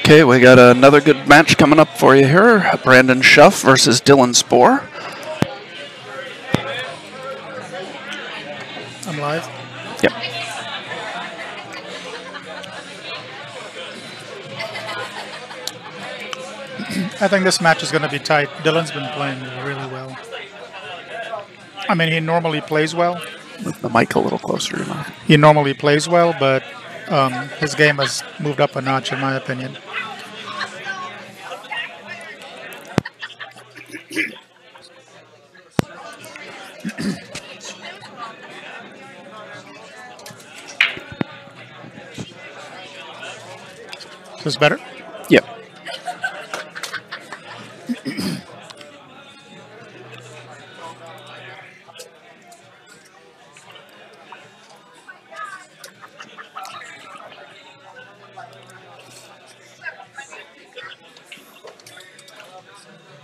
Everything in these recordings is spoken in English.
Okay, we got another good match coming up for you here. Brandon Shuff versus Dylan Spohr. I'm live. Yep. I think this match is going to be tight. Dylan's been playing really well. I mean, he normally plays well. Move the mic a little closer to your mouth. He normally plays well, but his game has moved up a notch, in my opinion. Is this better? Yep.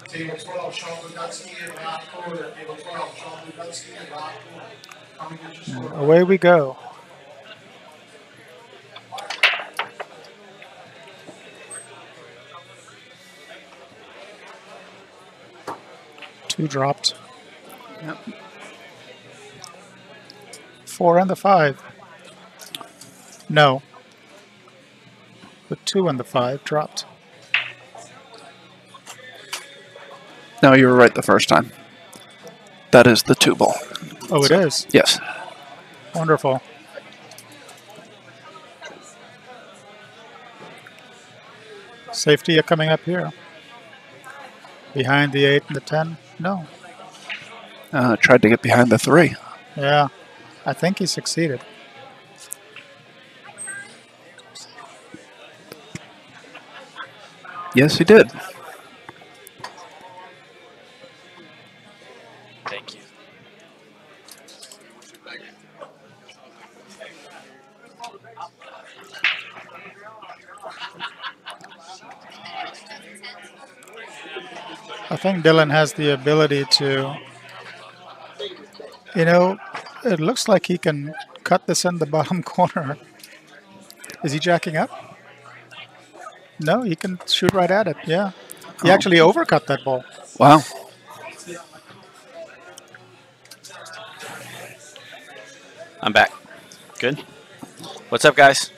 Table 12, Sean Lugutsky and Rob Porter. Table 12, Sean Lugutsky and Rob Porter. Away we go. Two dropped. Yep. 4 and the 5. No. The 2 and the 5 dropped. No, you were right the first time. That is the 2 ball. Oh, it is? Yes. Wonderful. Safety are coming up here. Behind the 8 and the 10? No. Tried to get behind the 3. Yeah. I think he succeeded. Yes, he did. Thank you. I think Dylan has the ability to, you know, it looks like he can cut this in the bottom corner. Is he jacking up? No, he can shoot right at it, yeah. He actually overcut that ball. Wow. I'm back. Good. What's up, guys?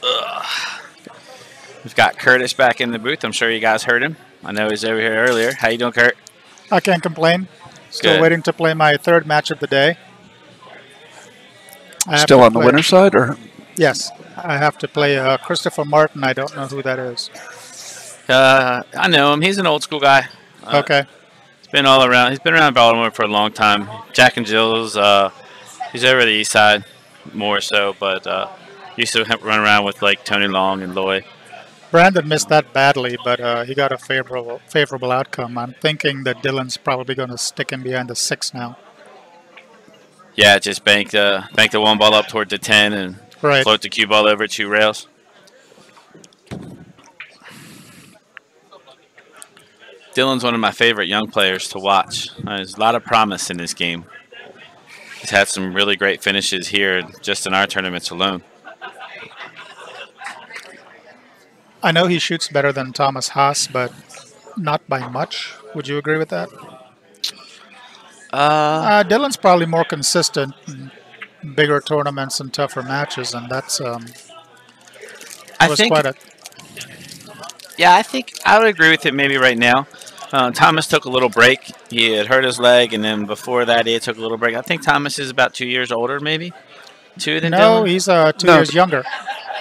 Ugh. We've got Curtis back in the booth. I'm sure you guys heard him. I know he's over here earlier. How you doing, Kurt? I can't complain. Still Good. waiting to play my 3rd match of the day. Still on the winner's side, or? Yes. I have to play Christopher Martin. I don't know who that is. I know him. He's an old school guy. Okay. He's been all around. He's been around Baltimore for a long time. Jack and Jill's. He's over the east side more so, but used to run around with like Tony Long and Lloyd. Brandon missed that badly, but he got a favorable outcome. I'm thinking that Dylan's probably going to stick him behind the 6 now. Yeah, just bank the 1 ball up toward the 10 and float the cue ball over 2 rails. Dylan's one of my favorite young players to watch. There's a lot of promise in this game. He's had some really great finishes here just in our tournaments alone. I know he shoots better than Thomas Haas, but not by much. Would you agree with that? Dylan's probably more consistent in bigger tournaments and tougher matches, and that's I think I would agree with it maybe right now. Thomas took a little break. He had hurt his leg, and then before that he took a little break. I think Thomas is about 2 years older, maybe 2 than Dylan. No, he's 2 years younger.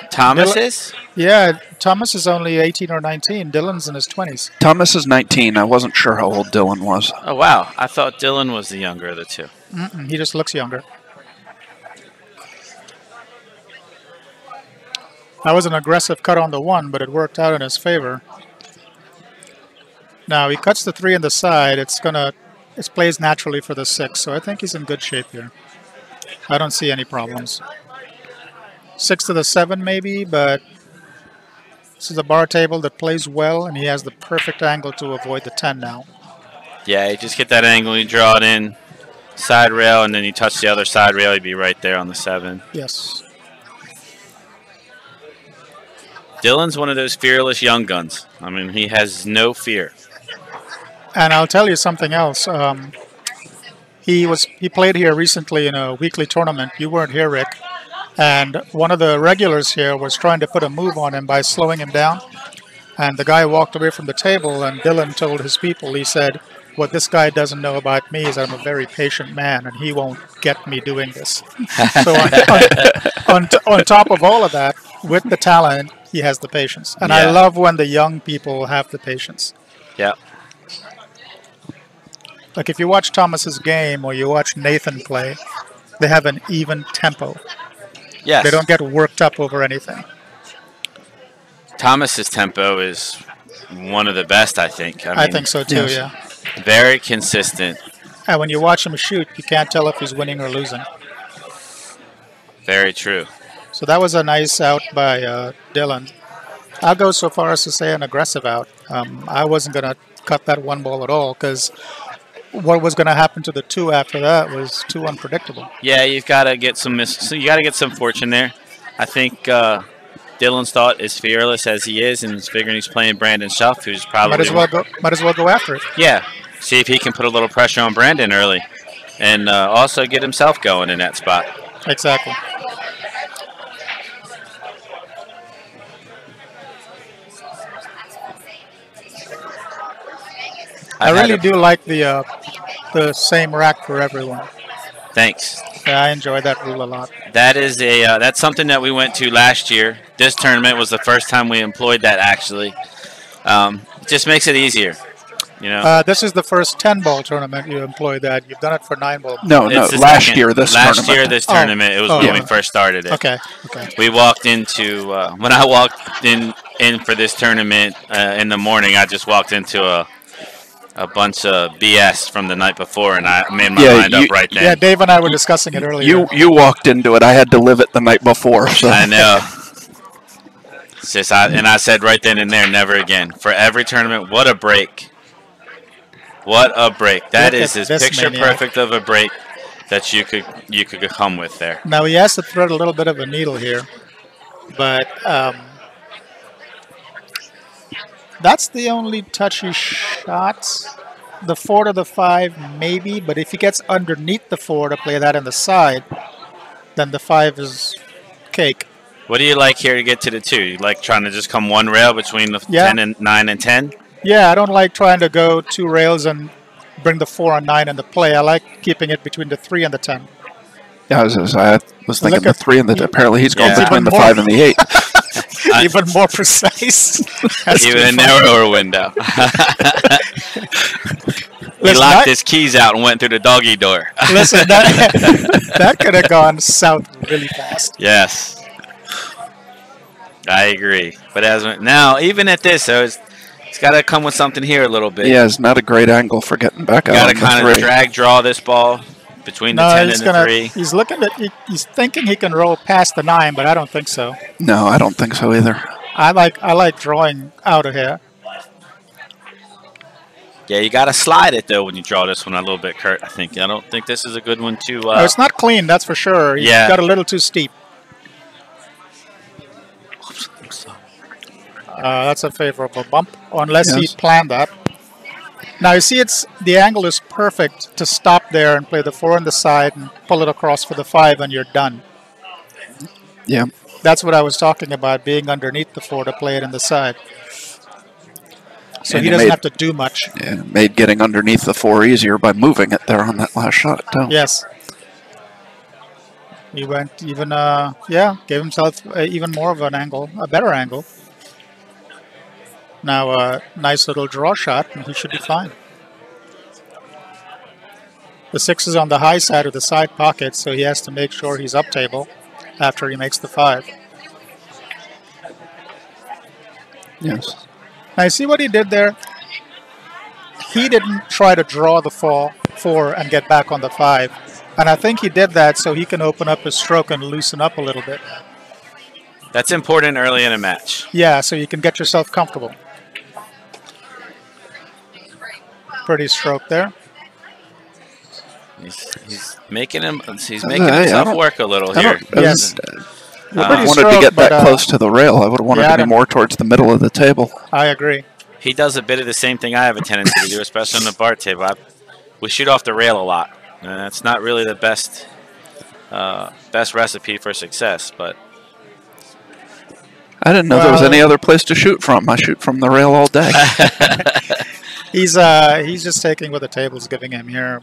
Thomas is? Yeah, Thomas is only 18 or 19. Dylan's in his 20s. Thomas is 19. I wasn't sure how old Dylan was. Oh, wow. I thought Dylan was the younger of the 2. He just looks younger. That was an aggressive cut on the 1, but it worked out in his favor. Now, he cuts the 3 in the side. It plays naturally for the 6, so I think he's in good shape here. I don't see any problems. 6 to the 7 maybe, but this is a bar table that plays well, and he has the perfect angle to avoid the 10 now. Yeah, you just get that angle, you draw it in, side rail, and then you touch the other side rail, you'd be right there on the 7. Yes. Dylan's one of those fearless young guns. I mean, he has no fear. And I'll tell you something else. He played here recently in a weekly tournament. You weren't here, Rick. And one of the regulars here was trying to put a move on him by slowing him down. And the guy walked away from the table, and Dylan told his people, he said, what this guy doesn't know about me is I'm a very patient man, and he won't get me doing this. So on top of all of that, with the talent, he has the patience. And I love when the young people have the patience. Yeah. Like if you watch Thomas's game or you watch Nathan play, they have an even tempo. Yes. They don't get worked up over anything. Thomas's tempo is one of the best, I think. I think so too, yes. yeah. Very consistent. And when you watch him shoot, you can't tell if he's winning or losing. Very true. So that was a nice out by Dylan. I'll go so far as to say an aggressive out. I wasn't going to cut that one ball at all because what was going to happen to the two after that was too unpredictable. Yeah, you've got to get some you got to get some fortune there. I think Dylan's thought is fearless as he is, and he's figuring he's playing Brandon Shuff, who's probably might as well go after it. Yeah, see if he can put a little pressure on Brandon early, and also get himself going in that spot. Exactly. I really do like the same rack for everyone. Thanks. Yeah, I enjoy that rule a lot. That is that's something that we went to last year. This tournament was the first time we employed that actually. It just makes it easier, you know. This is the first 10-ball tournament you employed that. You've done it for 9-ball. No, last year this tournament. It was when we first started it. Okay. We walked into when I walked in for this tournament in the morning. I just walked into a bunch of BS from the night before, and I made my mind up right then. Yeah, Dave and I were discussing it earlier. You walked into it. I had to live it the night before. So. I know. It's just, I said right then and there, never again. For every tournament, what a break. What a break. That is as picture perfect of a break that you could come with there. Now he has to thread a little bit of a needle here, but that's the only touchy shot. The 4 to the 5, maybe, but if he gets underneath the 4 to play that in the side, then the 5 is cake. What do you like here to get to the 2? You like trying to just come one rail between the 10 and 9 and 10? Yeah, I don't like trying to go 2 rails and bring the 4 and 9 into play. I like keeping it between the 3 and the 10. Yeah, I was thinking the 3 and the. Apparently, he's going between the 5 and the 8. Even more precise. Even a narrower window. He locked his keys out and went through the doggy door. Listen, that could have gone south really fast. Yes. I agree. But now, even at this, though, it's got to come with something here a little bit. Yeah, it's not a great angle for getting back out. Got to kind of drag draw this ball between the 10 and the 3. He's looking at. He's thinking he can roll past the 9, but I don't think so. No, I don't think so either. I like drawing out of here. Yeah, you got to slide it though when you draw this one a little bit, Kurt. I don't think this is a good one to. No, it's not clean, that's for sure. He's got a little too steep. That's a favorable bump, unless he planned that. Now you see, the angle is perfect to stop there and play the 4 on the side and pull it across for the 5, and you're done. Yeah. That's what I was talking about, being underneath the 4 to play it in the side. So he doesn't have to do much. Yeah, made getting underneath the 4 easier by moving it there on that last shot, too. Yes. He went even, gave himself even more of an angle, a better angle. Now a nice little draw shot, and he should be fine. The 6 is on the high side of the side pocket, so he has to make sure he's up table after he makes the 5. Yes. Now, you see what he did there? He didn't try to draw the 4 and get back on the 5. And I think he did that so he can open up his stroke and loosen up a little bit. That's important early in a match. Yeah, so you can get yourself comfortable. Pretty stroke there. He's making himself work a little here. Yes. I Pretty wanted to stroke, get but, that close to the rail. I would have wanted yeah, I to be don't- more towards the middle of the table. I agree. He does a bit of the same thing I have a tendency to do, especially on the bar table. We shoot off the rail a lot, and that's not really the best recipe for success. But I didn't know there was any other place to shoot from. I shoot from the rail all day. He's just taking what the table's giving him here.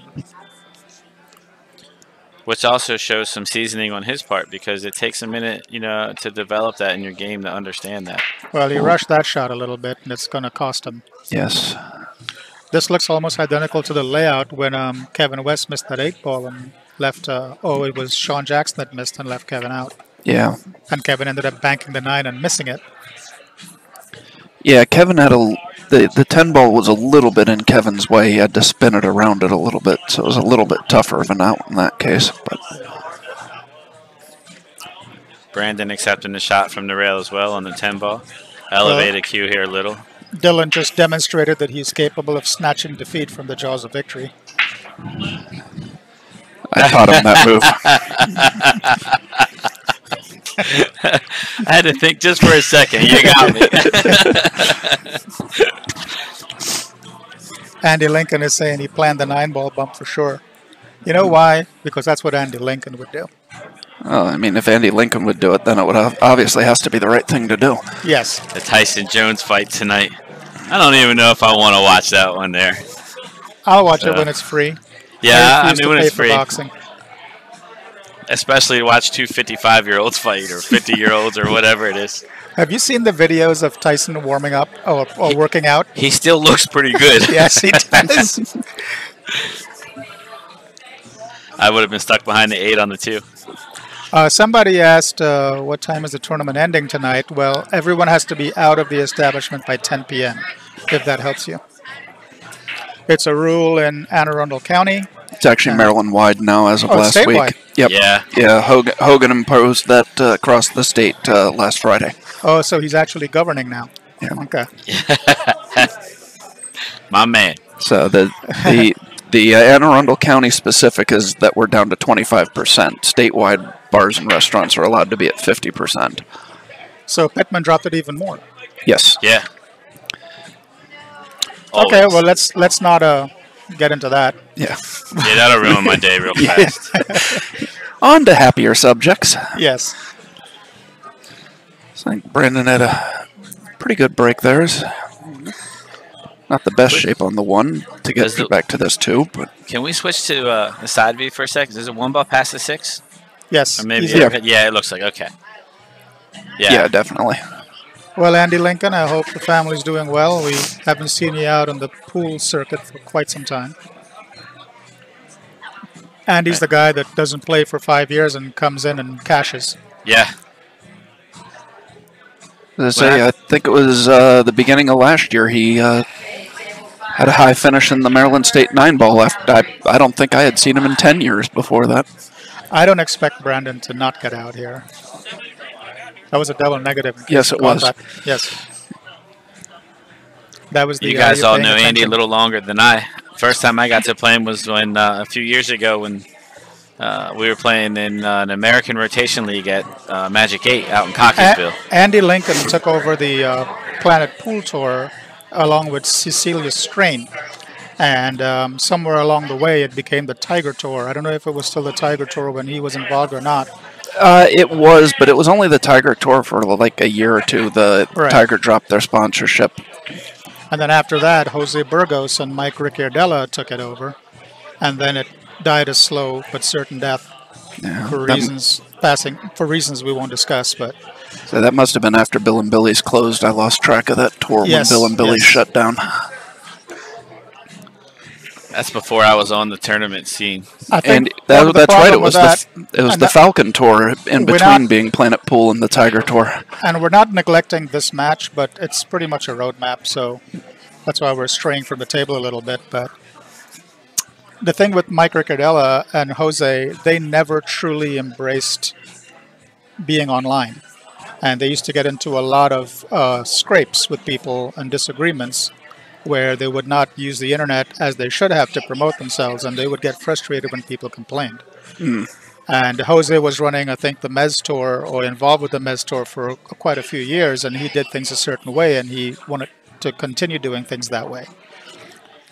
which also shows some seasoning on his part because it takes a minute, to develop that in your game to understand that. Well, he rushed that shot a little bit, and it's going to cost him. Yes. This looks almost identical to the layout when Kevin West missed that 8-ball and left. It was Sean Jackson that missed and left Kevin out. Yeah. And Kevin ended up banking the 9 and missing it. Yeah, Kevin had the 10 ball was a little bit in Kevin's way. He had to spin it around it a little bit, so it was a little bit tougher of an out in that case. But Brandon accepting the shot from the rail as well on the 10 ball. Elevated cue here a little. Dylan just demonstrated that he's capable of snatching defeat from the jaws of victory. I taught him that move. I had to think just for a second. You got me. Andy Lincoln is saying he planned the 9-ball bump for sure. You know why? Because that's what Andy Lincoln would do. Well, I mean, if Andy Lincoln would do it, then it would obviously has to be the right thing to do. Yes. The Tyson Jones fight tonight. I don't even know if I want to watch that one there. I'll watch it when it's free. Yeah, I refuse to when pay it's for free. boxing. Especially to watch two 55-year-olds fight or 50-year-olds or whatever it is. Have you seen the videos of Tyson warming up or working out? He still looks pretty good. Yes, he does. I would have been stuck behind the 8 on the 2. Somebody asked, what time is the tournament ending tonight? Well, everyone has to be out of the establishment by 10 p.m., if that helps you. It's a rule in Anne Arundel County. It's actually Maryland-wide now as of last statewide. week. Yep. Yeah. Yeah, Hogan imposed that across the state last Friday. Oh, so he's actually governing now. Yeah. Okay. My man. So the Anne Arundel County specific is that we're down to 25%. Statewide bars and restaurants are allowed to be at 50%. So Pittman dropped it even more. Yes. Yeah. Okay, Always. well, let's not get into that. Yeah. Yeah, that'll ruin my day real fast. On to happier subjects. Yes. I think Brandon had a pretty good break there. Not the best shape on the 1 to get back to this 2, but Can we switch to the side view for a second? Is it 1 ball past the 6? Yes. Or maybe easy. yeah, it looks like okay. yeah, definitely. Well, Andy Lincoln, I hope the family's doing well. We haven't seen you out on the pool circuit for quite some time. Andy's the guy that doesn't play for 5 years and comes in and cashes. Yeah. As I say, I think it was the beginning of last year. He had a high finish in the Maryland State 9-ball. I don't think I had seen him in 10 years before that. I don't expect Brandon to not get out here. That was a double negative. Yes, it was. Yes. That was the. You guys all know Andy a attention? little longer than I. First time I got to play him was when a few years ago when we were playing in an American Rotation League at Magic 8 out in Cockeysville. Andy Lincoln took over the Planet Pool Tour along with Cecilia Strain. And somewhere along the way, it became the Tiger Tour. I don't know if it was still the Tiger Tour when he was involved or not. It was, but it was only the Tiger Tour for like a year or two. The Tiger dropped their sponsorship. And then after that, Jose Burgos and Mike Ricciardella took it over. And then it died a slow but certain death for reasons we won't discuss. But so that must have been after Bill and Billy's closed. I lost track of that tour when Bill and Billy's shut down. That's before I was on the tournament scene. And that's right. It was the Falcon Tour in between being Planet Pool and the Tiger Tour. And we're not neglecting this match, but it's pretty much a roadmap, so that's why we're straying from the table a little bit. But the thing with Mike Ricciardella and Jose, they never truly embraced being online. And they used to get into a lot of scrapes with people and disagreements where they would not use the internet as they should have to promote themselves, and they would get frustrated when people complained. And Jose was running, I think, the Mez Tour or involved with the Mez Tour for quite a few years, and he did things a certain way, and he wanted to continue doing things that way.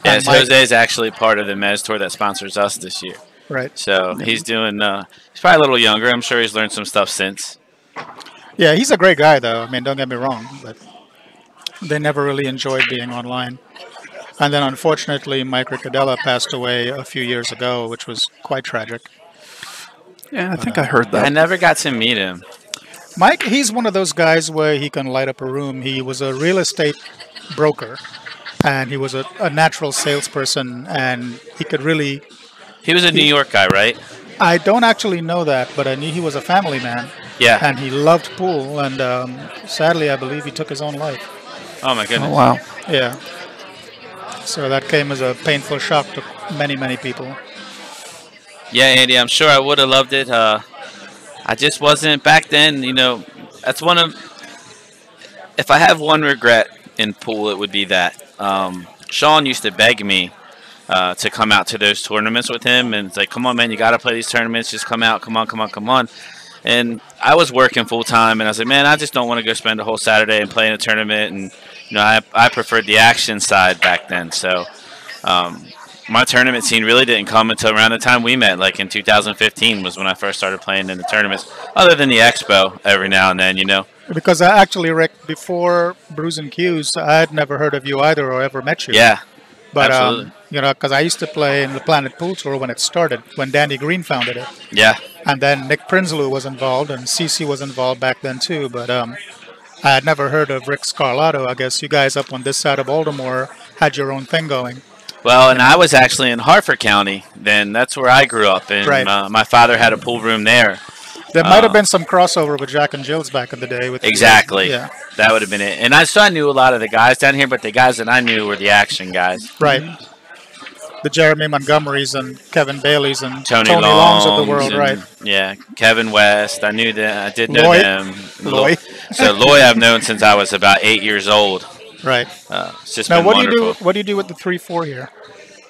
Yes, And Mike, Jose is actually part of the Mez Tour that sponsors us this year. right? So he's doing. He's probably a little younger. I'm sure he's learned some stuff since. Yeah, he's a great guy, though. I mean, don't get me wrong, but they never really enjoyed being online. And then, unfortunately, Mike Riccadella passed away a few years ago, which was quite tragic. Yeah, I think I heard that. I never got to meet him. Mike, he's one of those guys where he can light up a room. He was a real estate broker, and he was a natural salesperson, and he could really... He was a New York guy, right? I don't actually know that, but I knew he was a family man. Yeah. And he loved pool, and sadly, I believe he took his own life. Oh, my goodness. Oh, wow. Yeah. So that came as a painful shock to many, many people. Yeah, Andy, I'm sure I would have loved it. I just wasn't back then. You know, that's one of. If I have one regret in pool, it would be that. Sean used to beg me to come out to those tournaments with him, and it's like, "Come on, man, you got to play these tournaments. Just come out, come on, come on, come on." And I was working full time, and I was like, "Man, I just don't want to go spend a whole Saturday and play in a tournament." And I preferred the action side back then, so. My tournament scene really didn't come until around the time we met, like in 2015 was when I first started playing in the tournaments, other than the expo every now and then, you know. Because I actually, Rick, before Brews and Q's, I had never heard of you either or ever met you. Yeah, But, absolutely. you know, because I used to play in the Planet Pool Tour when it started, when Danny Green founded it. Yeah. And then Nick Prinsloo was involved, and CC was involved back then too. But I had never heard of Rick Scarlato. I guess you guys up on this side of Baltimore had your own thing going. Well, and I was actually in Harford County then. That's where I grew up, and Right. My father had a pool room there. There might have been some crossover with Jack and Jill's back in the day. With Exactly. Yeah. That would have been it. And I knew a lot of the guys down here, but the guys that I knew were the action guys. Right. The Jeremy Montgomerys and Kevin Baileys and Tony Longs of the world, and, right? Yeah, Kevin West. I knew that. I did know Loy. them. Loy. So Loy I've known since I was about 8 years old. Right. It's just Now, been what wonderful. do you do? What do you do with the 3-4 here?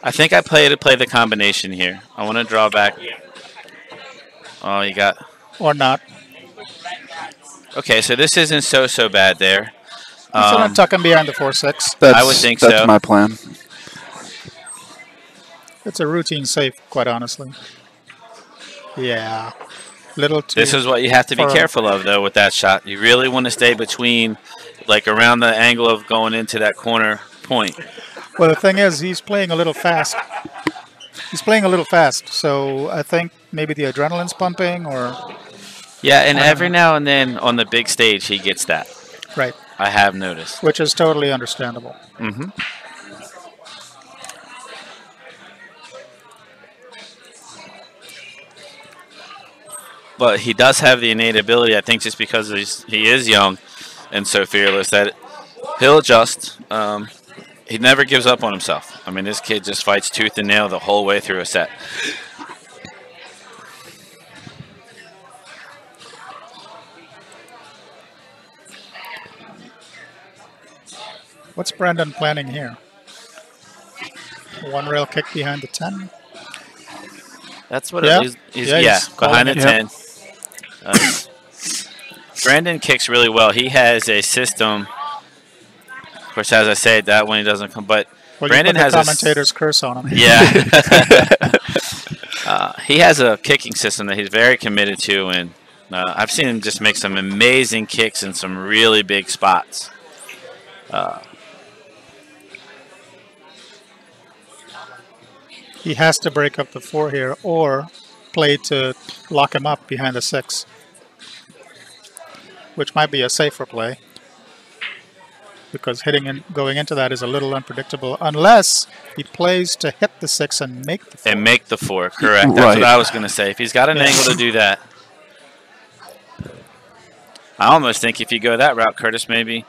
I think I play the combination here. I want to draw back. Oh, you got. Or not? Okay, so this isn't so bad there. So I'm tucking behind the 4-6. That's, I would think that's so. my plan. It's a routine safe, quite honestly. Yeah. Little too. This is what you have to be far. careful of, though, with that shot. You really want to stay between, like, around the angle of going into that corner point. Well, the thing is, he's playing a little fast. He's playing a little fast, so I think maybe the adrenaline's pumping, or Yeah, and every now and then on the big stage, he gets that. right, I have noticed. which is totally understandable. Mm-hmm. But he does have the innate ability, I think, just because he is young and so fearless, that he'll adjust. He never gives up on himself. I mean, this kid just fights tooth and nail the whole way through a set. What's Brandon planning here? One rail kick behind the 10? That's what Yeah? it is. Yeah, Yeah, he's behind the calling 10. Brandon kicks really well. He has a system. Of course, as I said, that one he doesn't come. But Well, Brandon you put has the a commentator's curse on him. Yeah. He has a kicking system that he's very committed to, and I've seen him just make some amazing kicks in some really big spots. He has to break up the 4 here, or play to lock him up behind the 6, which might be a safer play, because hitting and going into that is a little unpredictable, unless he plays to hit the 6 and make the 4. And make the 4, correct. That's Right. what I was going to say. If he's got an angle to do that. I almost think if you go that route, Curtis, maybe,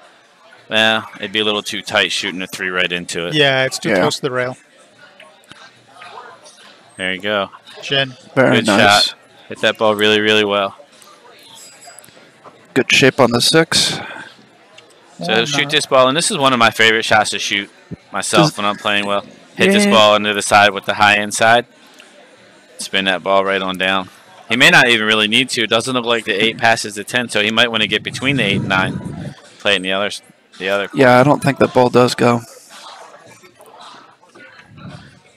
well, it'd be a little too tight shooting a 3 right into it. Yeah, it's too Yeah. close to the rail. There you go. Jen. Very Good nice. shot. Hit that ball really, really well. Good shape on the 6. So Oh, shoot no. this ball, and this is one of my favorite shots to shoot myself when I'm playing well. Hit this Yeah. ball into the side with the high inside. Spin that ball right on down. He may not even really need to. It doesn't look like the 8 passes the 10, so he might want to get between the 8 and 9. Play it in the other corner. Yeah, I don't think the ball does go.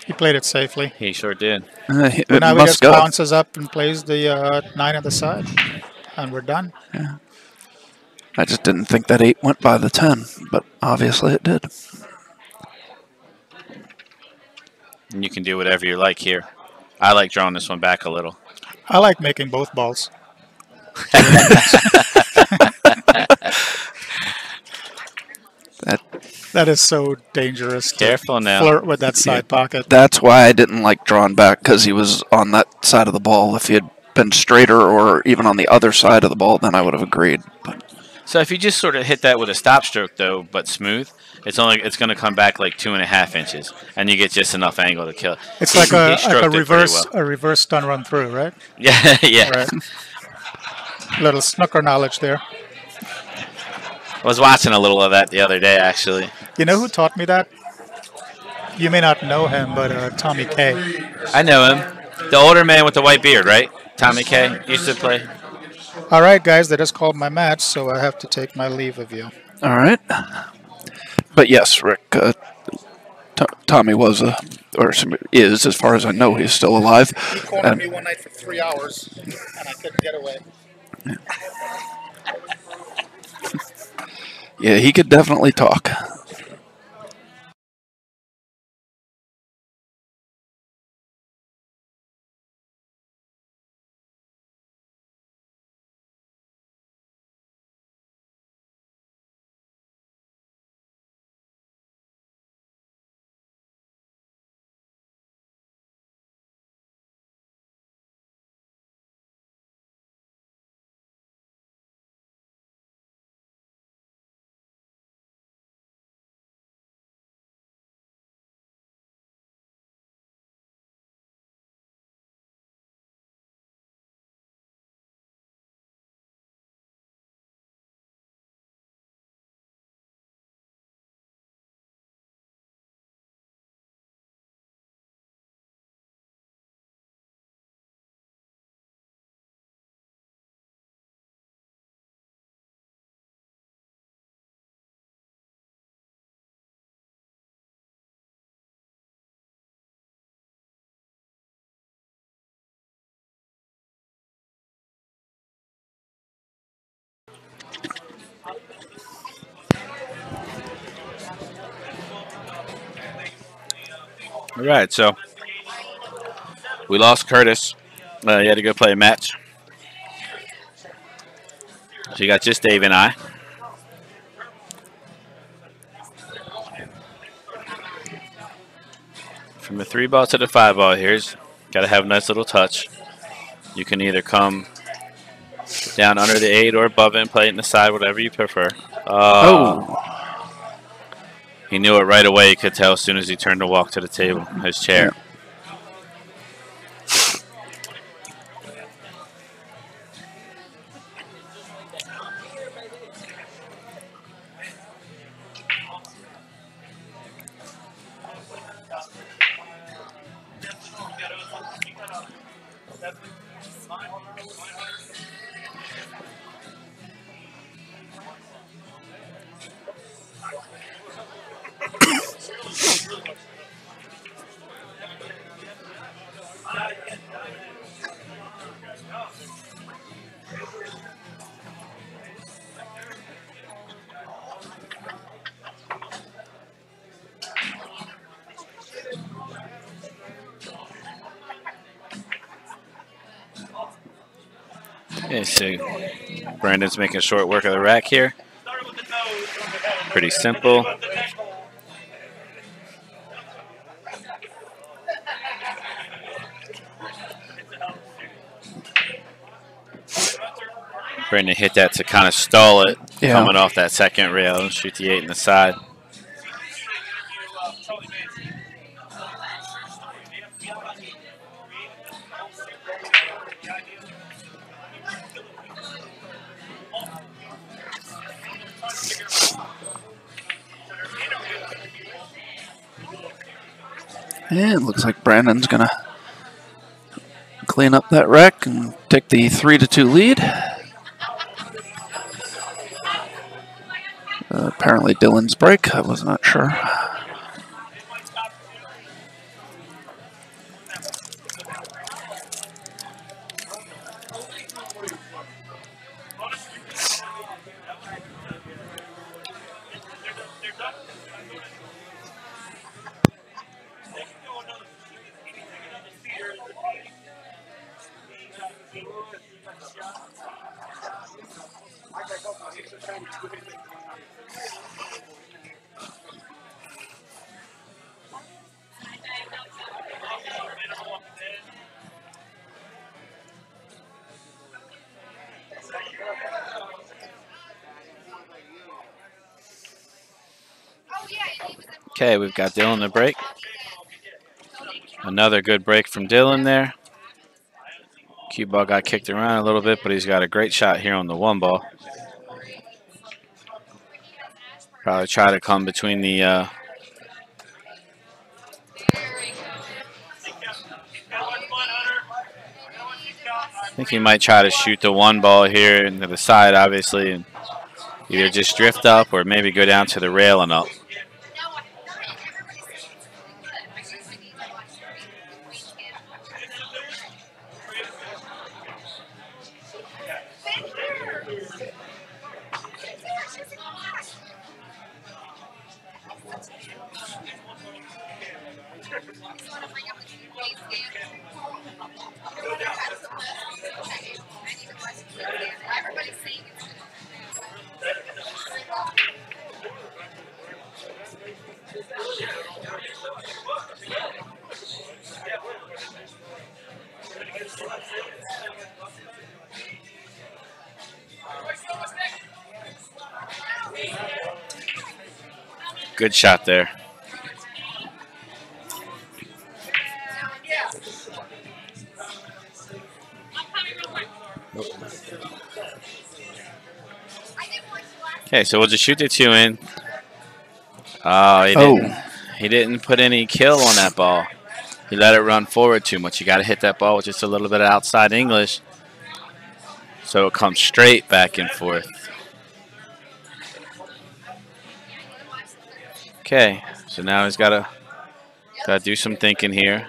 He played it safely. He sure did. It But now he must just go. bounces up and plays the 9 on the side. And we're done. I just didn't think that 8 went by the 10, but obviously it did. And you can do whatever you like here. I like drawing this one back a little. I like making both balls. That is so dangerous. Careful now. Flirt with that side pocket. That's why I didn't like drawing back, because he was on that side of the ball. If he had been straighter or even on the other side of the ball, then I would have agreed. But So if you just sort of hit that with a stop stroke, though, but smooth, it's going to come back like 2.5 inches, and you get just enough angle to kill. It's like He stroked it pretty well. a reverse stun run through, right? Yeah, yeah. Right. Little snooker knowledge there. I was watching a little of that the other day, actually. You know who taught me that? You may not know him, but Tommy K. I know him. The older man with the white beard, right? Tommy K used to play. All right, guys, they just called my match, so I have to take my leave of you. all right. But yes, Rick, Tommy was or is, as far as I know, he's still alive. He cornered me one night for 3 hours, and I couldn't get away. Yeah, he could definitely talk. All right, so we lost Curtis. He had to go play a match. So you got just Dave and I. From the 3-ball to the 5-ball, here's got to have a nice little touch. You can either come down under the 8 or above it and play it in the side, whatever you prefer. Oh. He knew it right away. He could tell as soon as he turned to walk to the table, his chair. Okay, so Brandon's making short work of the rack here. Pretty simple. Brandon hit that to kind of stall it, coming off that second rail and shoot the 8 in the side. And it looks like Brandon's going to clean up that wreck and take the 3-2 lead. Apparently Dylan's break. I was not sure. Okay, we've got Dylan to break. Another good break from Dylan there. Cue ball got kicked around a little bit, but he's got a great shot here on the 1 ball. Probably try to come between the I think he might try to shoot the 1 ball here into the side, obviously, and either just drift up or maybe go down to the rail and up. Good shot there. Okay, so we'll just shoot the 2 in. Oh, he didn't put any kill on that ball. He let it run forward too much. You got to hit that ball with just a little bit of outside English, so it comes straight back and forth. Okay, so now he's got to do some thinking here.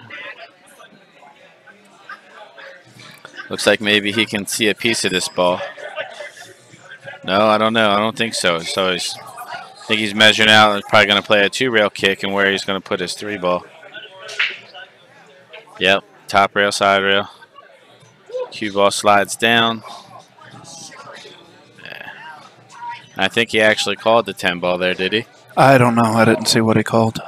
Looks like maybe he can see a piece of this ball. No, I don't know. I don't think so. So I think he's measuring out. He's probably going to play a 2-rail kick and where he's going to put his 3 ball. Yep, top rail, side rail. Cue ball slides down. Yeah. I think he actually called the 10 ball there, did he? I don't know. I didn't see what he called.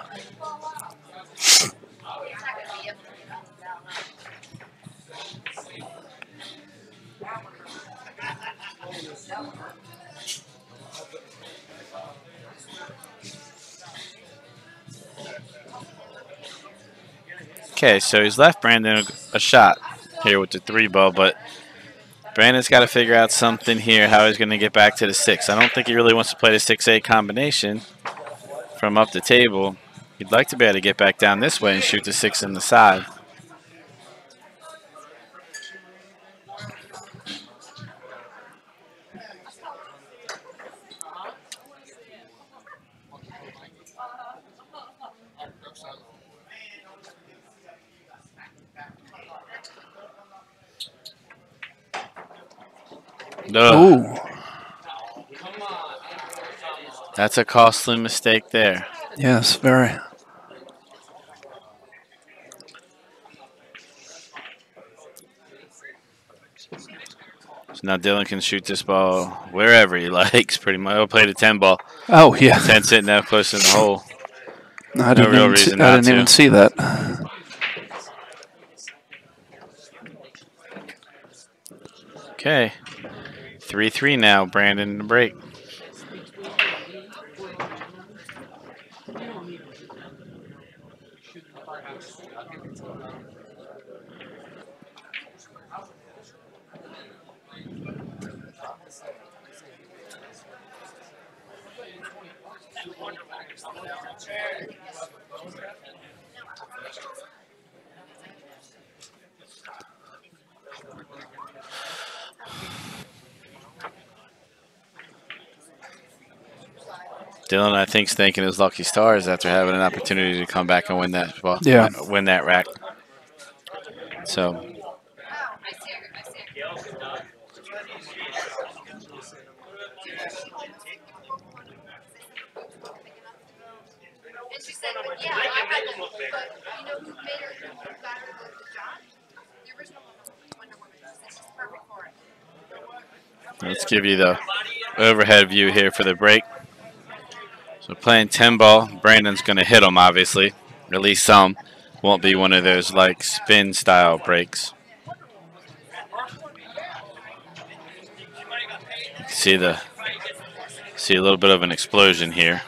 Okay, so he's left Brandon a shot here with the 3 ball, but Brandon's got to figure out something here, how he's going to get back to the 6. I don't think he really wants to play the 6-8 combination from up the table. He'd like to be able to get back down this way and shoot the 6 in the side. Ooh. That's a costly mistake there. Yes, very. So now Dylan can shoot this ball wherever he likes, pretty much. He'll play the 10 ball. Oh, yeah. 10 sitting that close in the hole. I didn't even see that. Okay. 3-3 now, Brandon in the break. Dylan, I think, is thanking his lucky stars after having an opportunity to come back and win that. Well, Yeah. win that rack. So. Let's give you the overhead view here for the break. So playing 10 ball, Brandon's going to hit him, obviously. At least some. Won't be one of those like spin style breaks. You can see a little bit of an explosion here.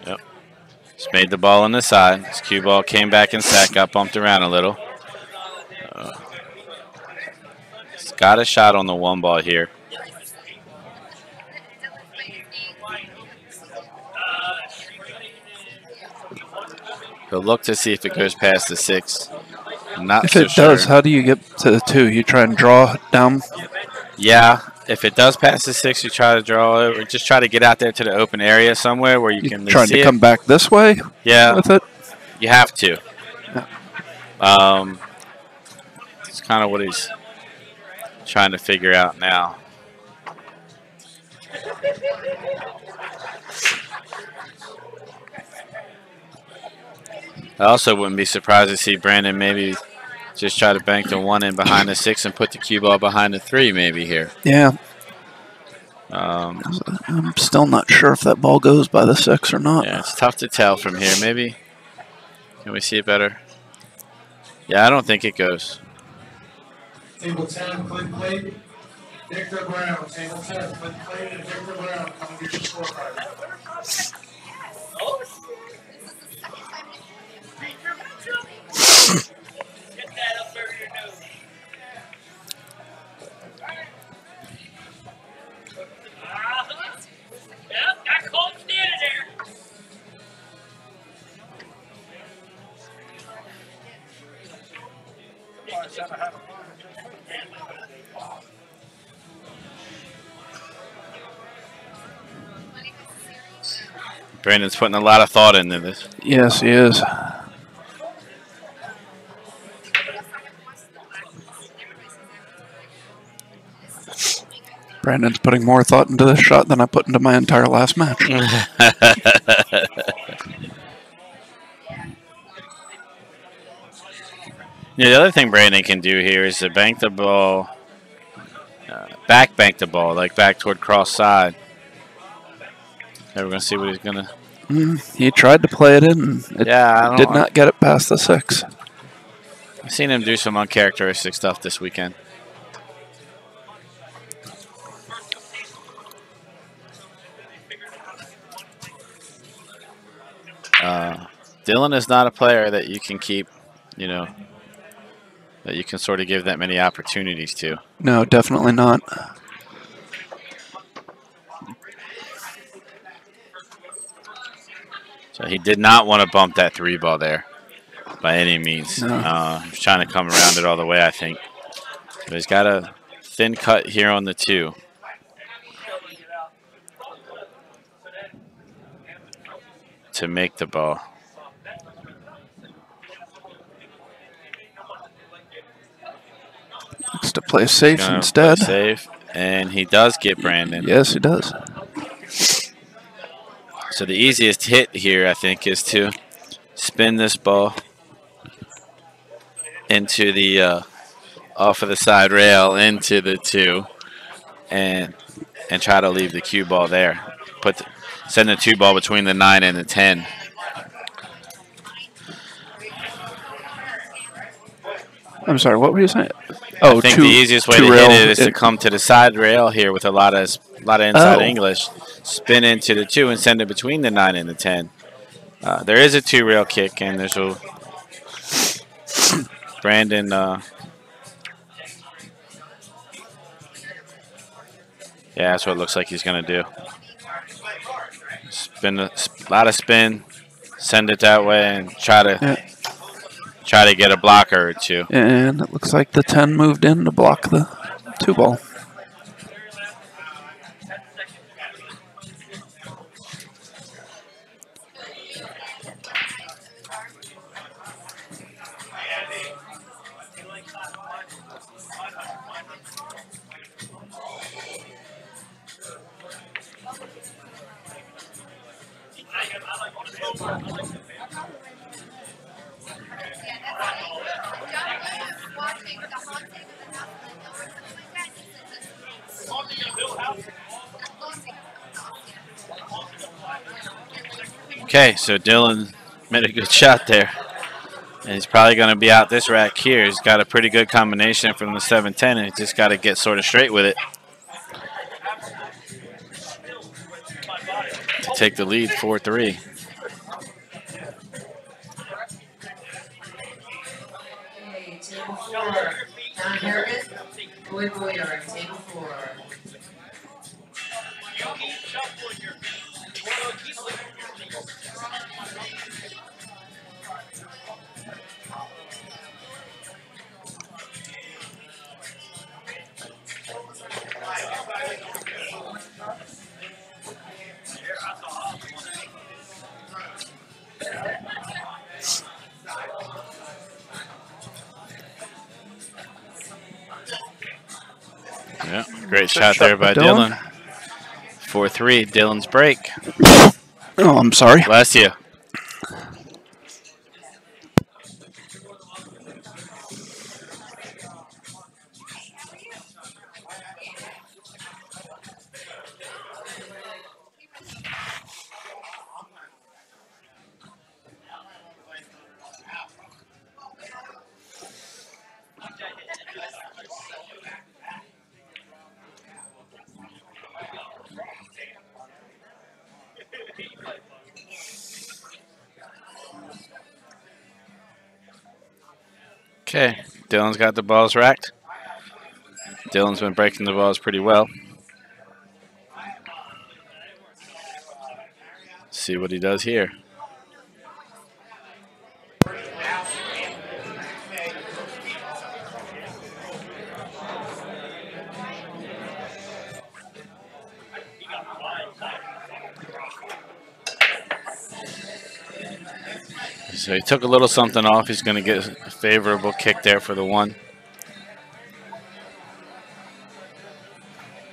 Yep. Just made the ball on the side. This cue ball came back and sat, got bumped around a little. He's got a shot on the 1 ball here. He'll look to see if it goes past the 6. I'm not If so it sure. does, how do you get to the 2? You try and draw down? Yeah, if it does pass the 6, you try to draw it, or just try to get out there to the open area somewhere where you can Trying see to it. come back this way Yeah, with it? you have to. Yeah. It's kind of what he's trying to figure out now. I also wouldn't be surprised to see Brandon maybe just try to bank the 1 in behind the 6 and put the cue ball behind the 3 maybe here. Yeah. Um, I'm still not sure if that ball goes by the 6 or not. yeah, it's tough to tell from here. Maybe. Can we see it better? Yeah, I don't think it goes. Table 10, Clint Clayton, Victor Brown. Table 10, Clint Clayton and Victor Brown. Come and get your scorecard. Brandon's putting a lot of thought into this. Yes, he is. Brandon's putting more thought into this shot than I put into my entire last match. Yeah, the other thing Brandon can do here is to bank the ball, back bank the ball, like back toward cross side. Okay, we're going to see what he's going to... He tried to play it in, and it Yeah, did not get it past the 6. I've seen him do some uncharacteristic stuff this weekend. Dylan is not a player that you can keep, you know, that you can sort of give that many opportunities to. No, definitely not. So he did not want to bump that 3 ball there by any means. No. He's trying to come around it all the way, I think. But he's got a thin cut here on the 2. To make the ball. Looks to play safe Gonna instead. play safe, and he does get Brandon. Yes, he does. So the easiest hit here, I think, is to spin this ball into the off of the side rail into the 2, and try to leave the cue ball there. Send the 2 ball between the 9 and the 10. I'm sorry, what were you saying? Oh, I think the easiest way to hit it is to come to the side rail here with a lot of inside English, spin into the 2 and send it between the 9 and the 10. There is a 2 rail kick, and there's a Brandon. Yeah, that's what it looks like he's going to do. Spin a lot of spin, send it that way, and try to get a blocker or 2. And it looks like the 10 moved in to block the 2 ball. Okay, so Dylan made a good shot there. And he's probably going to be out this rack here. He's got a pretty good combination from the 7-10, and he's just got to get sort of straight with it to take the lead 4-3. Okay, table 4. Don Harris, Boy Boyer, table 4. Yeah, great shot there by Dylan. 4-3, Dylan's break. Oh, I'm sorry. Bless you. Okay, Dylan's got the balls racked. Dylan's been breaking the balls pretty well. Let's see what he does here. So he took a little something off. He's going to get a favorable kick there for the 1.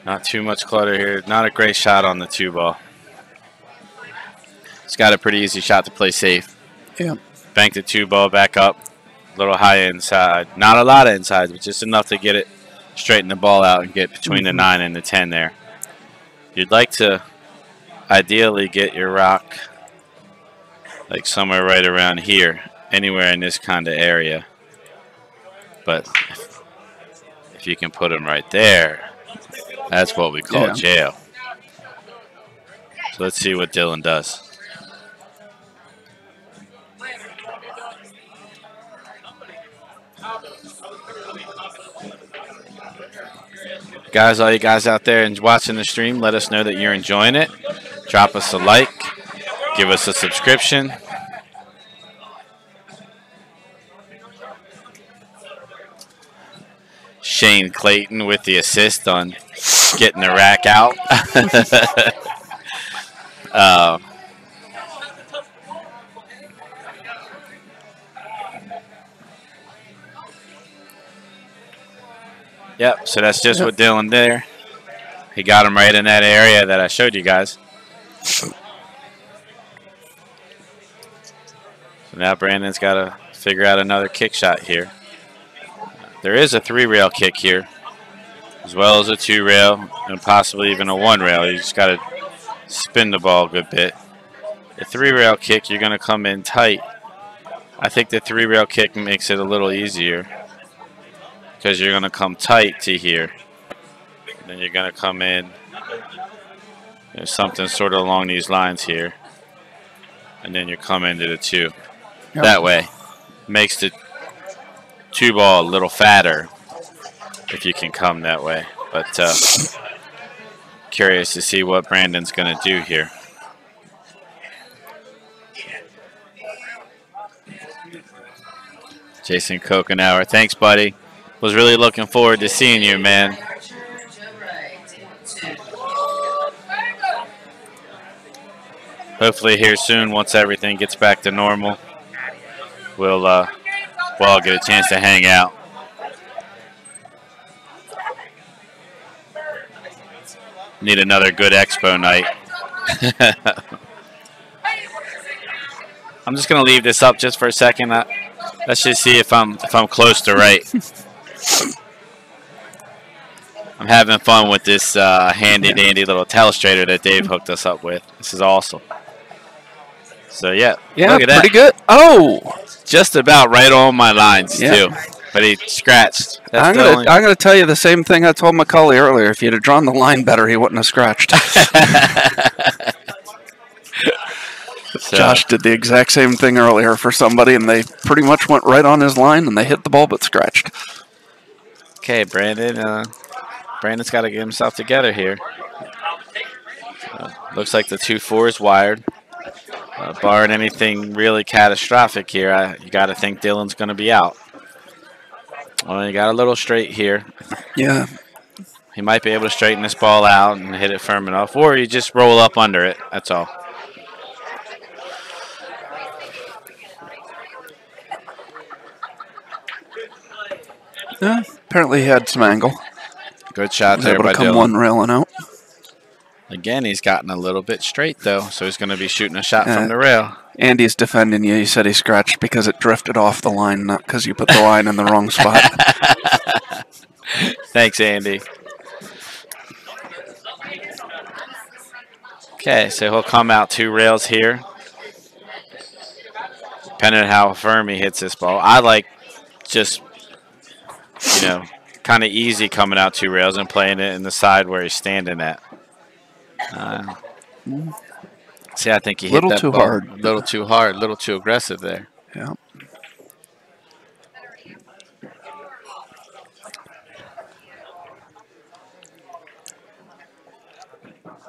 Not too much clutter here. Not a great shot on the 2 ball. He's got a pretty easy shot to play safe. Yeah. Bank the 2 ball back up. A little high inside. Not a lot of inside, but just enough to get it, straighten the ball out and get between the 9 and the 10 there. You'd like to ideally get your rock like somewhere right around here, anywhere in this kind of area. But if you can put them right there, that's what we call jail. So let's see what Dylan does. Guys, all you guys out there and watching the stream, let us know that you're enjoying it. Drop us a like. Give us a subscription. Shane Clayton with the assist on getting the rack out. Yep, so that's just what Dylan there. He got him right in that area that I showed you guys. So now Brandon's got to figure out another kick shot here. There is a 3-rail kick here, as well as a 2-rail, and possibly even a 1-rail. You just got to spin the ball a good bit. The 3-rail kick, you're going to come in tight. I think the 3-rail kick makes it a little easier because you're going to come tight to here. And then you're going to come in. There's something sort of along these lines here. And then you come into the 2. Yep. That way. Makes the 2 ball a little fatter if you can come that way. But curious to see what Brandon's going to do here. Jason Kokenauer, thanks, buddy. Was really looking forward to seeing you, man. Hopefully here soon, once everything gets back to normal, we'll all get a chance to hang out. Need another good expo night. I'm just gonna leave this up just for a second. Let's just see if I'm close to right. I'm having fun with this handy dandy little telestrator that Dave hooked us up with. This is awesome. So, yeah. Yeah, Look at that. pretty good. Oh! Just about right on my lines, Yeah. too. But he scratched. That's I'm the only... gonna tell you the same thing I told Macaulay earlier. If you'd have drawn the line better, he wouldn't have scratched. So, Josh did the exact same thing earlier for somebody, and they pretty much went right on his line, and they hit the ball but scratched. okay, Brandon. Brandon's got to get himself together here. Looks like the 2-4 is wired. Barring anything really catastrophic here, you got to think Dylan's going to be out. Well, he got a little straight here. Yeah. He might be able to straighten this ball out and hit it firm enough, or you just roll up under it. That's all. Yeah. Apparently he had some angle. Good shot Was there able by to come Dylan. one railing out. Again, he's gotten a little bit straight, though, so he's going to be shooting a shot from the rail. Andy's defending you. He said he scratched because it drifted off the line, not because you put the line in the wrong spot. Thanks, Andy. Okay, so he'll come out 2 rails here. Depending on how firm he hits this ball. I like just, kind of easy coming out 2 rails and playing it in the side where he's standing at. See, I think he hit that too ball hard. a little too hard, a little too aggressive there. Yeah.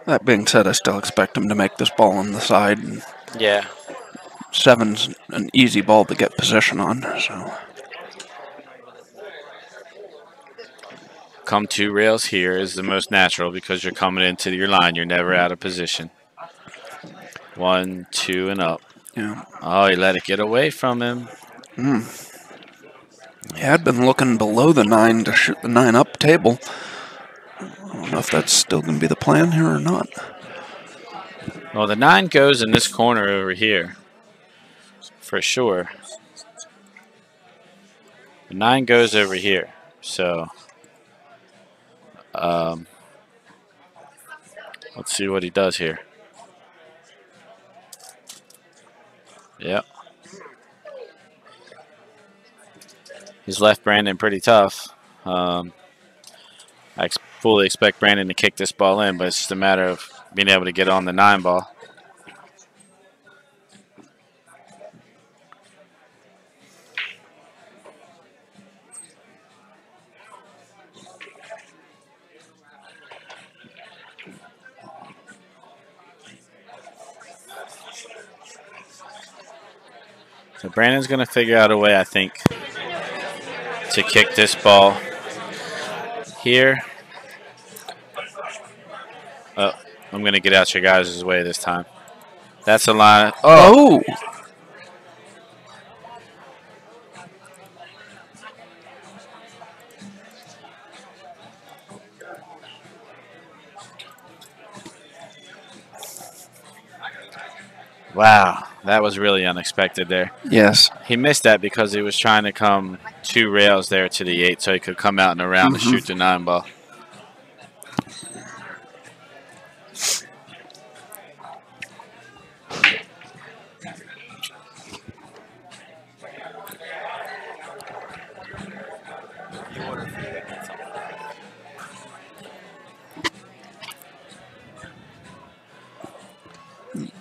That being said, I still expect him to make this ball on the side. And Yeah. 7's an easy ball to get position on. So Come 2 rails here is the most natural because you're coming into your line. You're never out of position. 1, 2, and up. yeah. Oh, he let it get away from him. He had been looking below the 9 to shoot the 9 up table. I don't know if that's still going to be the plan here or not. Well, the 9 goes in this corner over here, for sure. The 9 goes over here, so let's see what he does here. Yep. He's left Brandon pretty tough. I fully expect Brandon to kick this ball in, but it's just a matter of being able to get on the 9 ball. So Brandon's going to figure out a way, I think, to kick this ball here. Oh, I'm going to get out your guys' way this time. That's a line. Oh! Wow, that was really unexpected there. Yes. He missed that because he was trying to come 2 rails there to the 8 so he could come out and around and shoot the 9 ball.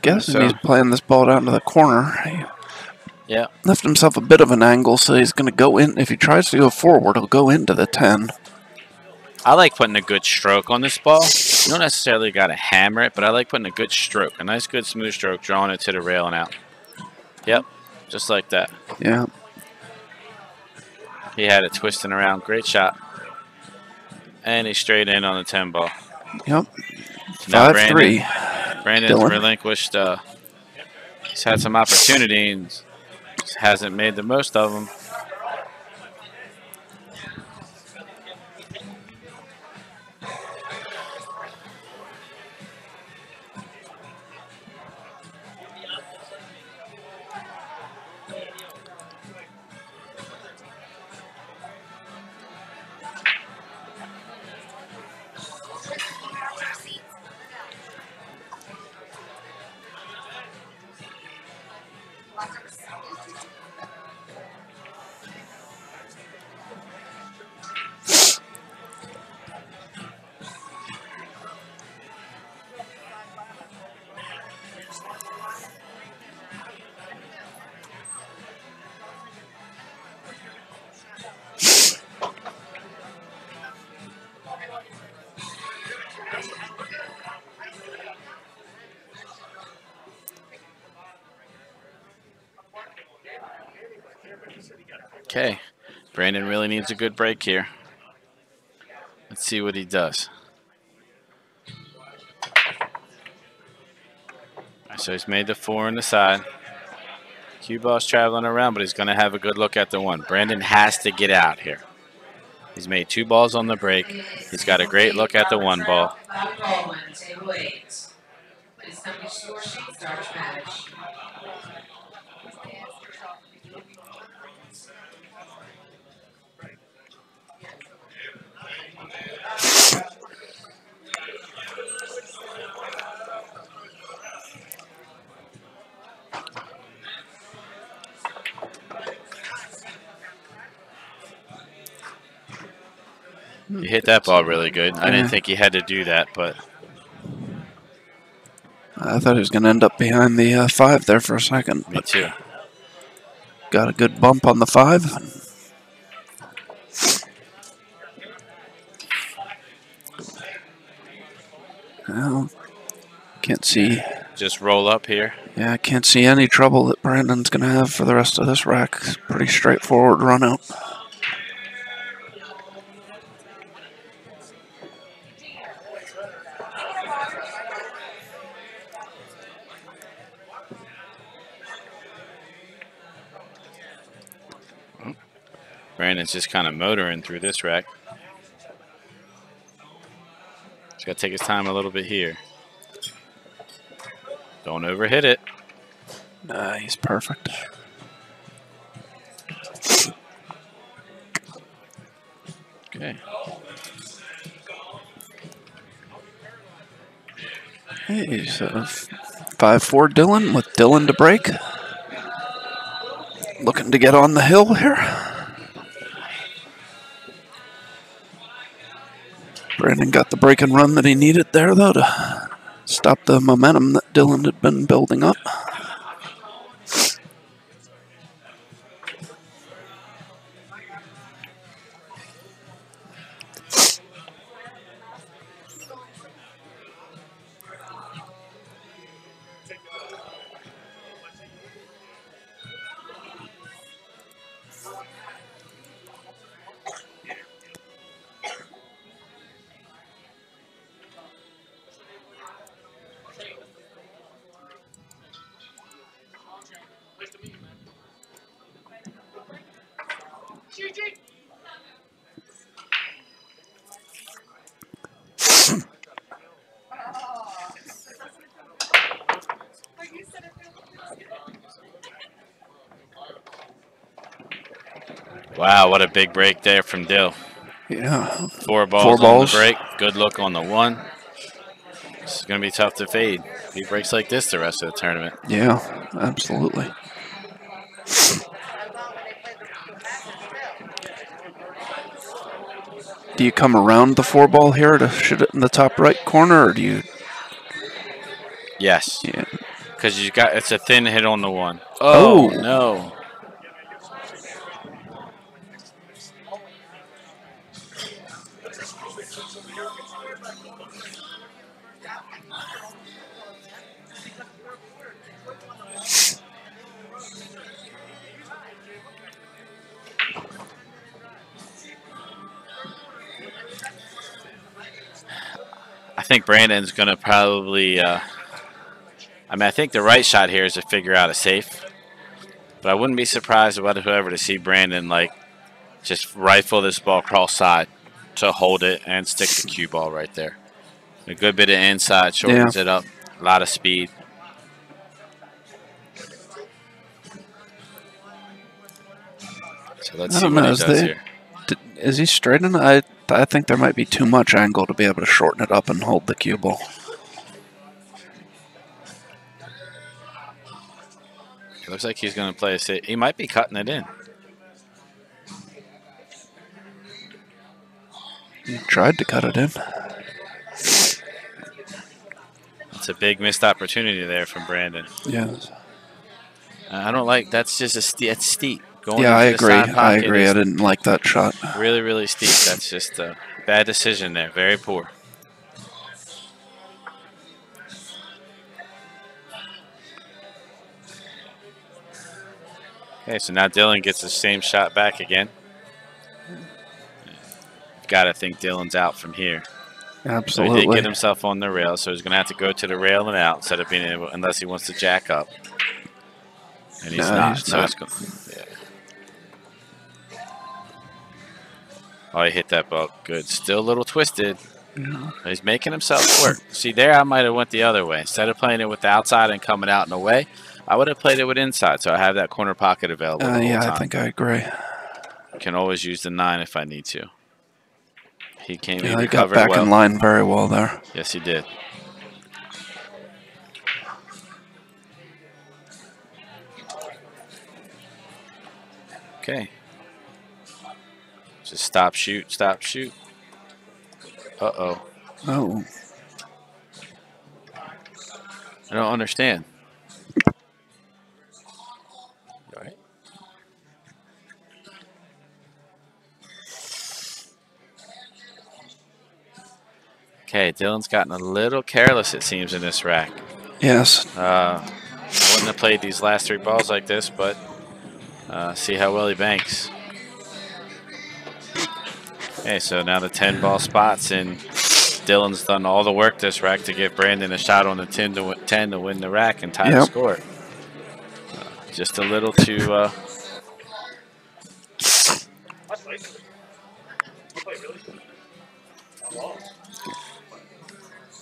Guessing So- he's playing this ball down to the corner. He Yeah. left himself a bit of an angle, so he's going to go in. If he tries to go forward, he'll go into the 10. I like putting a good stroke on this ball. You don't necessarily got to hammer it, but I like putting a good stroke, a nice, good, smooth stroke, drawing it to the rail and out. Yep, just like that. Yeah. He had it twisting around. Great shot. And he's straight in on the 10 ball. Yep. Now 5-3. Brandon's Dylan. relinquished. He's had some opportunity and just hasn't made the most of them. Okay. Brandon really needs a good break here. Let's see what he does. So he's made the 4 on the side. Cue ball's traveling around, but he's going to have a good look at the 1. Brandon has to get out here. He's made 2 balls on the break. He's got a great look at the 1 ball. Table 8. Please come to score sheet, start match. He hit that ball really good. I didn't think he had to do that, but I thought he was going to end up behind the 5 there for a second. Me too. Got a good bump on the 5. Well, can't see. Just roll up here. Yeah, I can't see any trouble that Brandon's going to have for the rest of this rack. Pretty straightforward run out. Brandon's just kind of motoring through this rack. He's got to take his time a little bit here. Don't overhit it. Nah, he's perfect. Okay. Hey, so 5-4 Dylan with Dylan to break. Looking to get on the hill here. Brandon got the break and run that he needed there, though, to stop the momentum that Dylan had been building up. Wow, what a big break there from Dill. Yeah. 4 balls on the break. Good look on the 1. This is going to be tough to fade. If he breaks like this the rest of the tournament. Yeah, absolutely. Do you come around the 4 ball here to shoot it in the top right corner, or do you? Yes. Yeah. Because it's a thin hit on the 1. Oh. No. I think Brandon's going to probably, I think the right shot here is to figure out a safe. But I wouldn't be surprised about whoever to see Brandon, like, just rifle this ball cross side to hold it and stick the cue ball right there. A good bit of inside, shortens it up, a lot of speed. So let's see what he does here. Is he straightened? I think there might be too much angle to be able to shorten it up and hold the cue ball. It looks like he's going to play a safe. He might be cutting it in. He tried to cut it in. It's a big missed opportunity there from Brandon. Yes. I don't like, that's just it's steep. Going I agree. I didn't like that shot. Really, really steep. That's just a bad decision there. Very poor. Okay, so now Dylan gets the same shot back again. Got to think Dylan's out from here. So he Absolutely. did get himself on the rail, so he's going to have to go to the rail and out instead of being able, unless he wants to jack up. And he's No, not. he's so not. it's going. Yeah. Oh, he hit that ball good. Still a little twisted. Yeah. He's making himself work. See, there I might have went the other way. Instead of playing it with the outside and coming out and away, I would have played it with inside, so I have that corner pocket available the whole Yeah, time. I think I agree. Can always use the 9 if I need to. He came. Yeah, He he got recovered back well. in line very well there. Yes, he did. Okay. Just stop, shoot, stop, shoot. Uh-oh. Oh. I don't understand. All right. Okay, Dylan's gotten a little careless, it seems, in this rack. Yes. I wouldn't have played these last 3 balls like this, but see how well he banks. Okay, so now the 10 ball spots, and Dylan's done all the work this rack to give Brandon a shot on the 10 to win the rack and tie the score. Just a little too.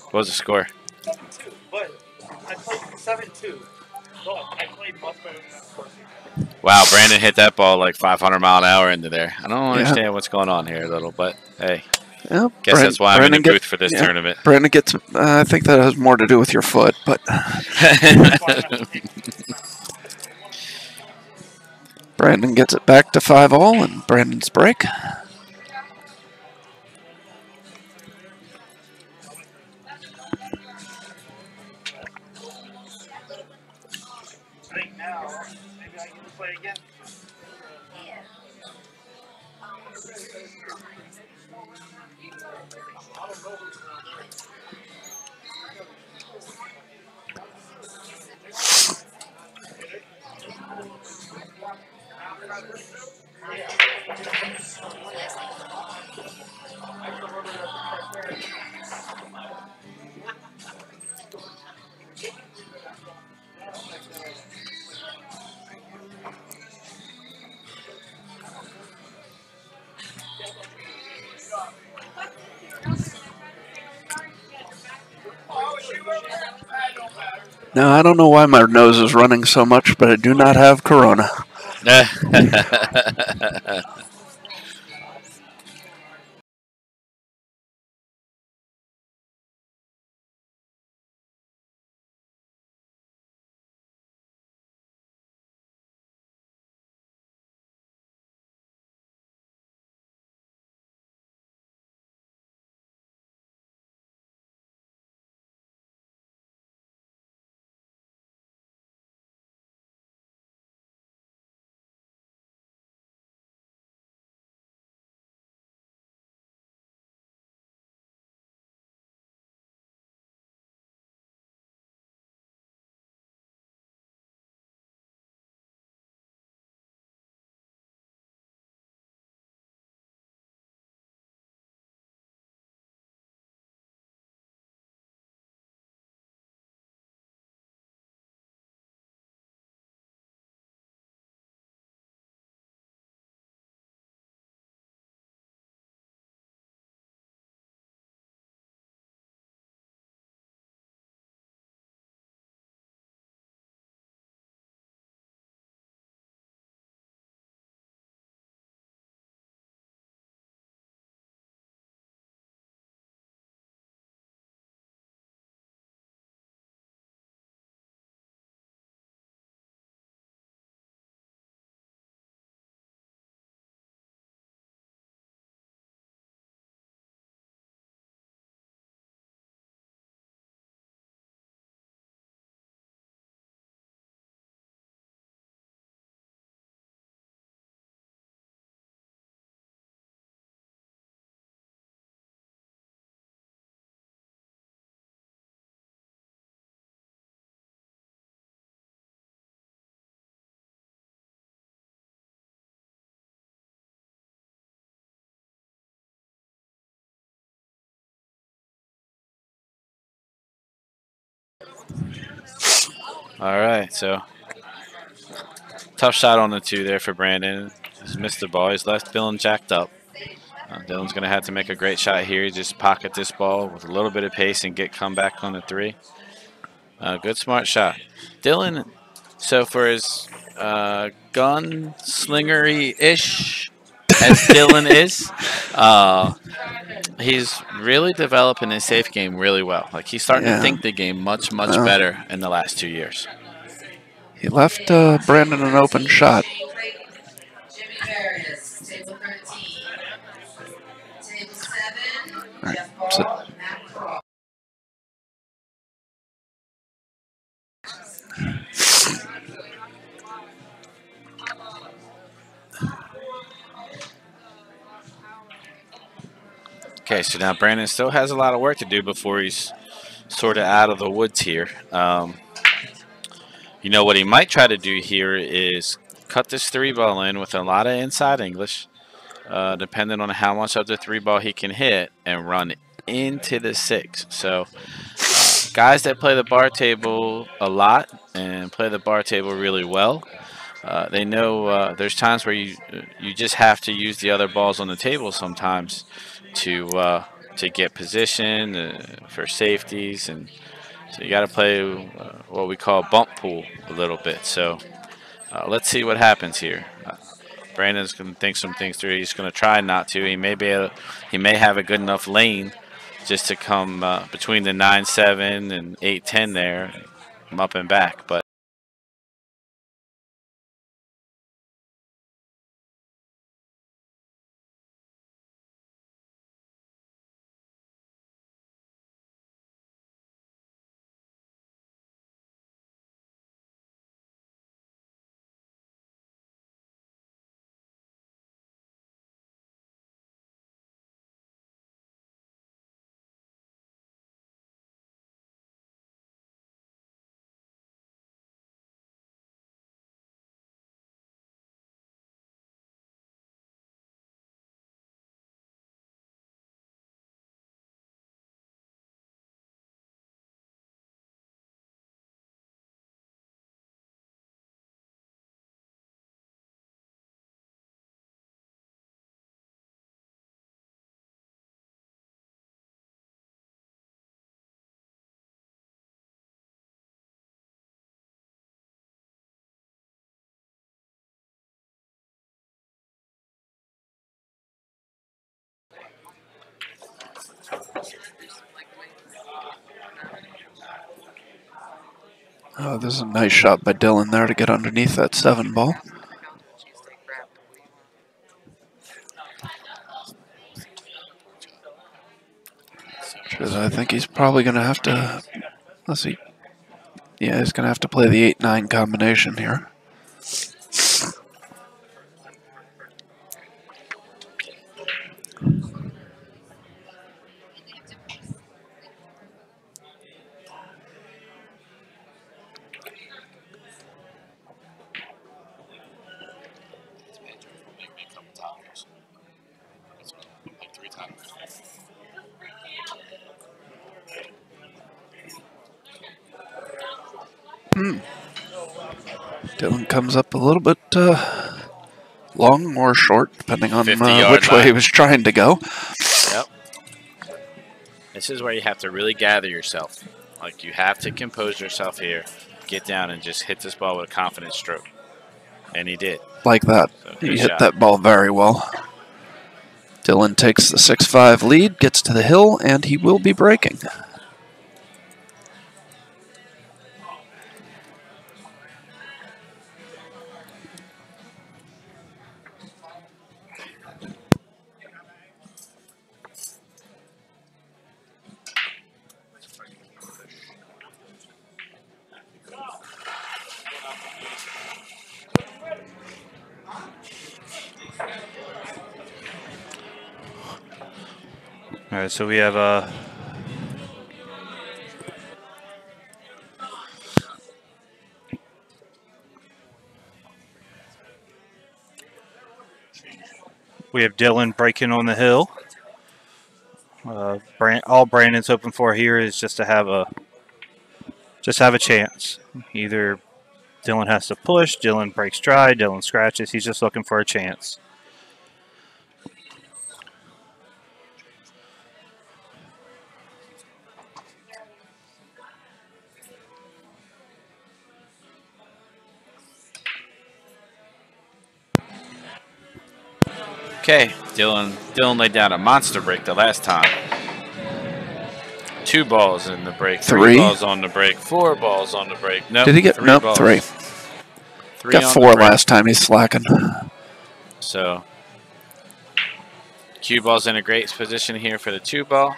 What was the score? 7-2, but I played 7-2. So I played much better than that first. Wow, Brandon hit that ball like 500-mile-an-hour into there. I don't understand what's going on here a little, but hey. Yeah, Guess that's why I'm in the booth for this tournament. Brandon gets. I think that has more to do with your foot, but. Brandon gets it back to 5-all, and Brandon's break. I think now, maybe I can play again. Now, I don't know why my nose is running so much, but I do not have corona. All right, so tough shot on the 2 there for Brandon. Just missed the ball. He's left Dylan jacked up. Dylan's going to have to make a great shot here. Just pocket this ball with a little bit of pace and get comeback on the 3. Good, smart shot. Dylan, so for his gunslingery-ish as Dylan is, he's really developing his safe game really well. Like, he's starting to think the game much, much better in the last 2 years. He left Brandon an open shot. Jimmy Harris, table 13. Table 7, Right, Jeff so- Ball, Matt Cross. Okay, so now Brandon still has a lot of work to do before he's sort of out of the woods here. You know what he might try to do here is cut this 3-ball in with a lot of inside English, depending on how much of the 3-ball he can hit, and run into the 6. So guys that play the bar table a lot and play the bar table really well, they know there's times where you just have to use the other balls on the table sometimes to get position for safeties, and so you got to play what we call bump pool a little bit. So let's see what happens here. Brandon's going to think some things through. He's going to try not to. He may have a good enough lane just to come between the 9-7 and 8-10 there, come up and back, but. Oh, this is a nice shot by Dylan there to get underneath that 7-ball. Because I think he's probably going to have to, let's see, yeah, he's going to have to play the 8-9 combination here. Dylan comes up a little bit long or short, depending on which way he was trying to go. Yep. This is where you have to really gather yourself. Like, you have to compose yourself here, get down, and just hit this ball with a confident stroke. And he did. Like that. So, He hit that ball very well. Dylan takes the 6-5 lead, gets to the hill, and he will be breaking. All right, so we have Dylan breaking on the hill. All Brandon's hoping for here is just to have a chance. Either Dylan has to push, Dylan breaks dry, Dylan scratches. He's just looking for a chance. Okay, Dylan laid down a monster break the last time. 2 balls in the break, 3 balls on the break, 4 balls on the break. Nope, Did he get 3 nope balls. 3? 3 Got on 4 the break. last time. He's slacking. So cue ball's in a great position here for the 2 ball.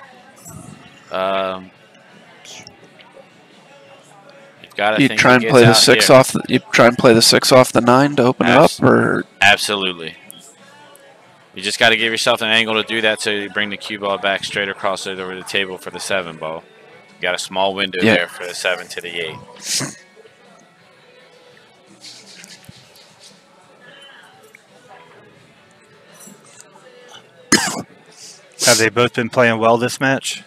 You've got to You think try he and play the gets out 6 here. off. You try and play the 6 off the 9 to open it up, or Absolutely. You just got to give yourself an angle to do that, so you bring the cue ball back straight across it over the table for the 7 ball. You got a small window there for the 7 to the 8. Have they both been playing well this match?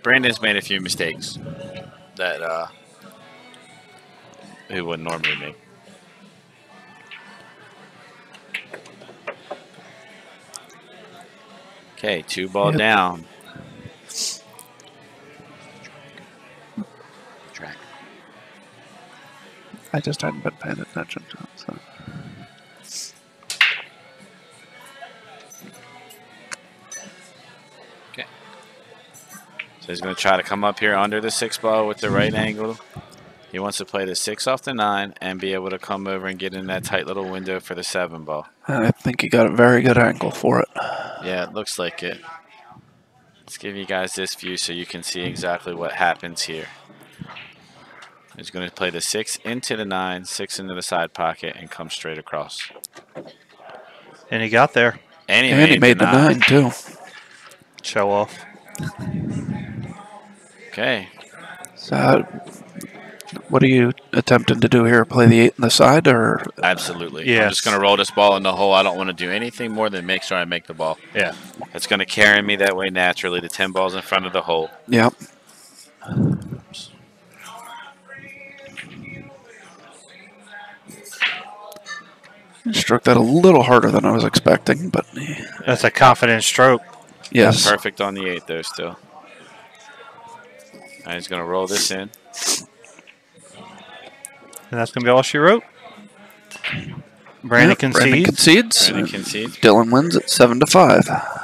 Brandon's made a few mistakes that he wouldn't normally make. Okay, 2 ball down. Track. I just hadn't been paying attention to it. So. Okay. So he's going to try to come up here under the 6 ball with the right angle. He wants to play the 6 off the 9 and be able to come over and get in that tight little window for the 7 ball. I think he got a very good angle for it. Yeah, it looks like it. Let's give you guys this view so you can see exactly what happens here. He's going to play the 6 into the 9, 6 into the side pocket, and come straight across. And he got there. And he made the 9 too. Show off. Okay. So, what are you attempting to do here? Play the 8 in the side, or? Absolutely. Yeah. I'm just going to roll this ball in the hole. I don't want to do anything more than make sure I make the ball. Yeah. It's going to carry me that way naturally. The 10 ball's in front of the hole. Yep. Struck that a little harder than I was expecting, but That's a confident stroke. yes. Perfect on the 8 though still. And he's going to roll this in. And that's going to be all she wrote. Brandon Yep, concedes. Brandon concedes. Brandon concedes. Dylan wins at 7-5.